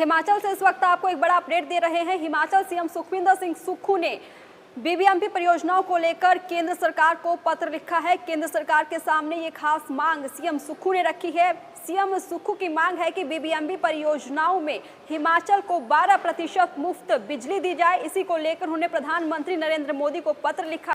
हिमाचल से इस वक्त आपको एक बड़ा अपडेट दे रहे हैं। हिमाचल सीएम सुखविंदर सिंह सुक्खू ने बीबीएमपी परियोजनाओं को लेकर केंद्र सरकार को पत्र लिखा है। केंद्र सरकार के सामने ये खास मांग सीएम सुक्खू ने रखी है। सीएम सुक्खू की मांग है कि बीबीएमपी परियोजनाओं में हिमाचल को 12% मुफ्त बिजली दी जाए। इसी को लेकर उन्होंने प्रधानमंत्री नरेंद्र मोदी को पत्र लिखा।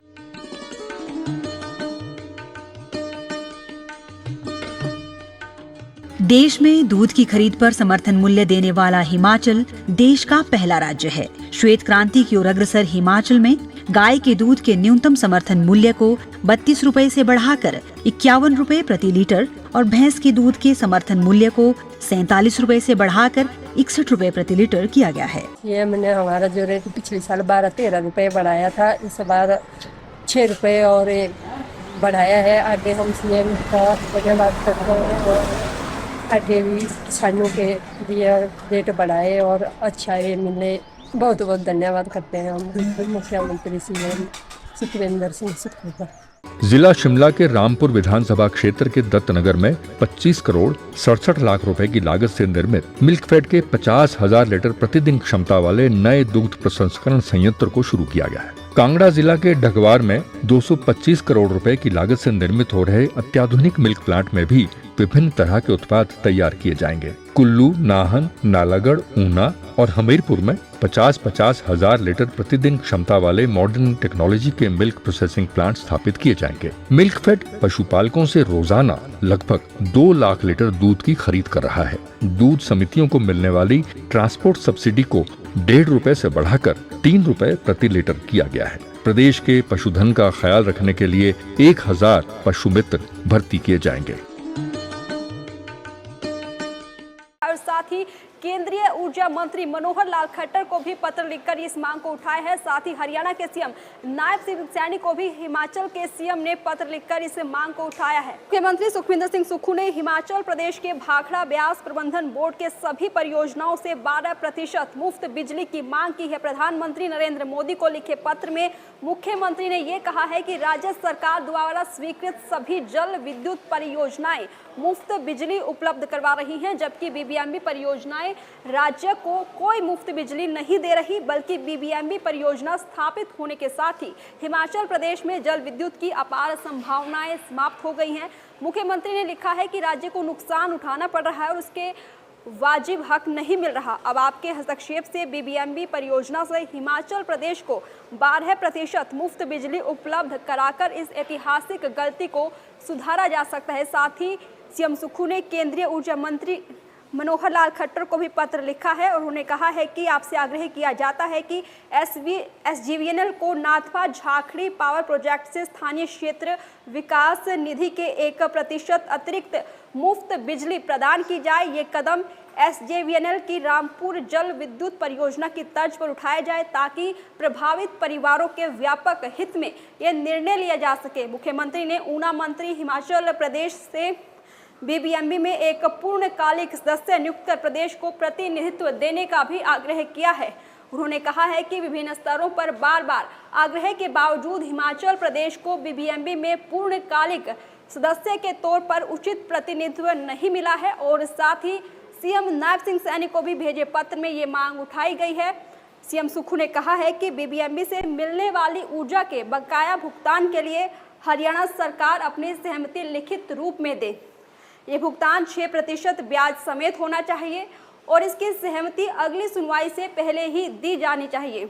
देश में दूध की खरीद पर समर्थन मूल्य देने वाला हिमाचल देश का पहला राज्य है। श्वेत क्रांति की ओर अग्रसर हिमाचल में गाय के दूध के न्यूनतम समर्थन मूल्य को 32 रुपए से बढ़ाकर 51 रुपए प्रति लीटर और भैंस के दूध के समर्थन मूल्य को 47 रुपए से बढ़ाकर 61 रुपए प्रति लीटर किया गया है। ये मैंने हमारा जो रेट पिछले साल 12-13 रुपए बढ़ाया था, इस बार 6 रुपए और बढ़ाया है। आगे हम सीएम का धन्यवाद करते हैं और आगे भी किसानों के लिए रेट बढ़ाए और अच्छा ये मिले। बहुत बहुत धन्यवाद करते हैं हम मुख्यमंत्री सीएम सुखविंदर सिंह सुक्खू का। जिला शिमला के रामपुर विधानसभा क्षेत्र के दत्तनगर में 25 करोड़ 67 लाख रुपए की लागत से निर्मित मिल्कफेड के 50,000 लीटर प्रतिदिन क्षमता वाले नए दुग्ध प्रसंस्करण संयंत्र को शुरू किया गया है। कांगड़ा जिला के ढगवार में 225 करोड़ रुपए की लागत से निर्मित हो रहे अत्याधुनिक मिल्क प्लांट में भी विभिन्न तरह के उत्पाद तैयार किए जाएंगे। कुल्लू, नाहन, नालागढ़, ऊना और हमीरपुर में 50-50 हजार लीटर प्रतिदिन क्षमता वाले मॉडर्न टेक्नोलॉजी के मिल्क प्रोसेसिंग प्लांट स्थापित किए जाएंगे। मिल्कफेड पशुपालकों से रोजाना लगभग 2 लाख लीटर दूध की खरीद कर रहा है। दूध समितियों को मिलने वाली ट्रांसपोर्ट सब्सिडी को 1.5 रुपए से बढ़ाकर 3 रुपए प्रति लीटर किया गया है। प्रदेश के पशुधन का ख्याल रखने के लिए 1000 पशु मित्र भर्ती किए जाएंगे। साथ ही केंद्रीय ऊर्जा मंत्री मनोहर लाल खट्टर को भी पत्र लिखकर इस मांग को उठाया है। साथ ही हरियाणा के सीएम नायब सिंह सैनी को भी हिमाचल के सीएम ने पत्र लिखकर इस मांग को उठाया है। मुख्यमंत्री सुखविंदर सिंह सुक्खू ने हिमाचल प्रदेश के भाखड़ा ब्यास प्रबंधन बोर्ड के सभी परियोजनाओं से 12% मुफ्त बिजली की मांग की है। प्रधानमंत्री नरेंद्र मोदी को लिखे पत्र में मुख्यमंत्री ने ये कहा है कि राज्य सरकार द्वारा स्वीकृत सभी जल विद्युत परियोजनाएं मुफ्त बिजली उपलब्ध करवा रही हैं, जबकि बीबीएमबी परियोजनाएं राज्य को कोई मुफ्त बिजली नहीं दे रही, बल्कि बीबीएमबी परियोजना स्थापित होने के साथ ही हिमाचल प्रदेश में जल विद्युत की अपार संभावनाएं समाप्त हो गई हैं। मुख्यमंत्री ने लिखा है कि राज्य को नुकसान उठाना पड़ रहा है और उसके वाजिब हक नहीं मिल रहा। अब आपके हस्तक्षेप से बीबीएमबी परियोजना से हिमाचल प्रदेश को 12% मुफ्त बिजली उपलब्ध कराकर इस ऐतिहासिक गलती को सुधारा जा सकता है। साथ ही सीएम सुक्खू ने केंद्रीय ऊर्जा मंत्री मनोहर लाल खट्टर को भी पत्र लिखा है और उन्होंने कहा है कि आपसे आग्रह किया जाता है कि एसजीवीएनएल को नाथपा झाखड़ी पावर प्रोजेक्ट से स्थानीय क्षेत्र विकास निधि के 1% अतिरिक्त मुफ्त बिजली प्रदान की जाए। ये कदम एसजेवीएनएल की रामपुर जल विद्युत परियोजना की तर्ज पर उठाया जाए ताकि प्रभावित परिवारों के व्यापक हित में यह निर्णय लिया जा सके। मुख्यमंत्री ने ऊना मंत्री हिमाचल प्रदेश से बीबीएमबी में एक पूर्णकालिक सदस्य नियुक्त कर प्रदेश को प्रतिनिधित्व देने का भी आग्रह किया है। उन्होंने कहा है कि विभिन्न स्तरों पर बार बार आग्रह के बावजूद हिमाचल प्रदेश को बीबीएमबी में पूर्णकालिक सदस्य के तौर पर उचित प्रतिनिधित्व नहीं मिला है और साथ ही सीएम नायब सिंह सैनी को भी भेजे पत्र में ये मांग उठाई गई है। सीएम सुक्खू ने कहा है कि बीबीएमबी से मिलने वाली ऊर्जा के बकाया भुगतान के लिए हरियाणा सरकार अपनी सहमति लिखित रूप में दे। ये भुगतान 6% ब्याज समेत होना चाहिए और इसकी सहमति अगली सुनवाई से पहले ही दी जानी चाहिए।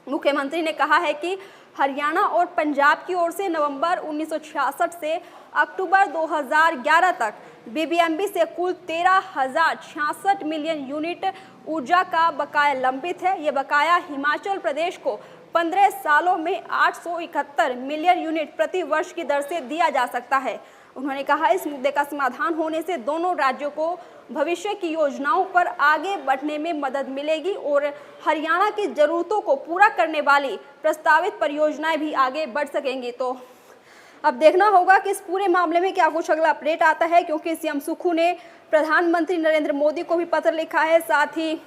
मुख्यमंत्री ने कहा है कि हरियाणा और पंजाब की ओर से नवंबर 1966 से अक्टूबर 2011 तक बीबीएमबी से कुल 13,066 मिलियन यूनिट ऊर्जा का बकाया लंबित है। ये बकाया हिमाचल प्रदेश को 15 सालों में 871 मिलियन यूनिट प्रति वर्ष की दर से दिया जा सकता है। उन्होंने कहा इस मुद्दे का समाधान होने से दोनों राज्यों को भविष्य की योजनाओं पर आगे बढ़ने में मदद मिलेगी और हरियाणा की जरूरतों को पूरा करने वाली प्रस्तावित परियोजनाएं भी आगे बढ़ सकेंगी। तो अब देखना होगा कि इस पूरे मामले में क्या कुछ अगला अपडेट आता है, क्योंकि सीएम सुक्खू ने प्रधानमंत्री नरेंद्र मोदी को भी पत्र लिखा है। साथ ही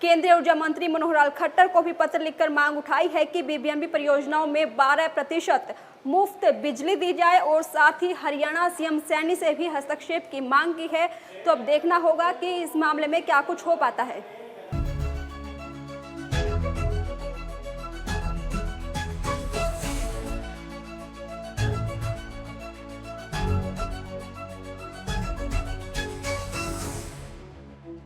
केंद्रीय ऊर्जा मंत्री मनोहर लाल खट्टर को भी पत्र लिखकर मांग उठाई है कि बीबीएमबी परियोजनाओं में 12% मुफ्त बिजली दी जाए और साथ ही हरियाणा सीएम सैनी से भी हस्तक्षेप की मांग की है। तो अब देखना होगा कि इस मामले में क्या कुछ हो पाता है।